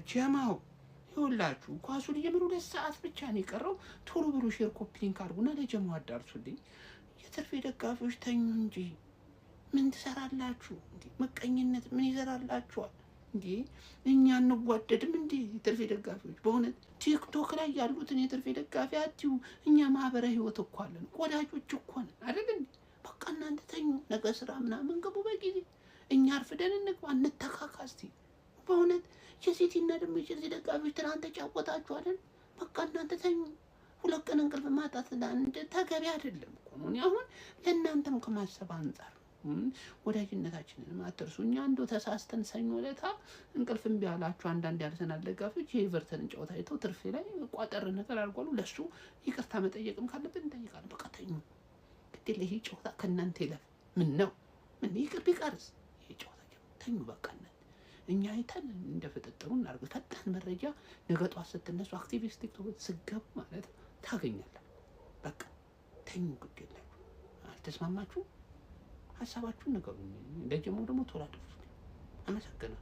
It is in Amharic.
ጀማው ይኸውላችሁ ኳሱ ሊጀምር 2 ሰዓት ብቻ ነው የቀረው። ቶሎ ብሎ ሼር ኮፒ ሊንክ አድርጉና ለጀማው አዳርሱልኝ። የትርፌ ደጋፊዎች ተኙ እንጂ ምን ትሰራላችሁ እንዴ? መቀኝነት ምን ይዘራላችኋል እንዴ? እኛ እንዋደድም እንዴ? የትርፌ ደጋፊዎች በእውነት ቲክቶክ ላይ ያሉትን የትርፌ ደጋፊ አትዩ። እኛ ማህበራዊ ህይወት እኮ አለን፣ ወዳጆች እኮ ነን አይደል እንዴ? በቃ እናንተ ተኙ፣ ነገ ስራ ምናምን ገቡ በጊዜ። እኛ አርፍደን እንግባ፣ እንተካካ እስቲ በእውነት። የሲቲና ደግሞ የቼልሲ ደጋፊዎች ትናንት ተጫወታችሁ አይደል? በቃ እናንተ ተኙ። 2 ቀን እንቅልፍ ማጣት ለአንድ ተገቢ አይደለም እኮ ነው። እኔ አሁን ለእናንተም ከማሰብ አንጻር ወዳጅነታችንን አትርሱ። እኛ እንደው ተሳስተን ሰኞ ዕለት እንቅልፍ እምቢ አላችሁ አንዳንድ ያርሰናል ደጋፊዎች የኤቨርተንን ጨዋታ አይተው ትርፌ ላይ ቋጠር ነገር አድርጓሉ። ለሱ ይቅርታ መጠየቅም ካለብን እንጠይቃለን። በቃ ተኙ። ግዴለ ይሄ ጨዋታ ከእናንተ ይለፍ። ምን ነው ምን ይቅር ቢቀርስ ይሄ ጨዋታ ተኙ። በቃ እኛ አይተን እንደፈጠጠሩ እናድርግ። ፈጣን መረጃ ነገ ጧት ስትነሱ አክቲቪስት ቲክቶክ ስገቡ ማለት ታገኛለህ። በቃ ተኙ። ግዴለ አልተስማማችሁ ሀሳባችሁን ንገሩኝ። እንደጀመው ደግሞ ቶሎ አድርሱልኝ። አመሰግናለሁ።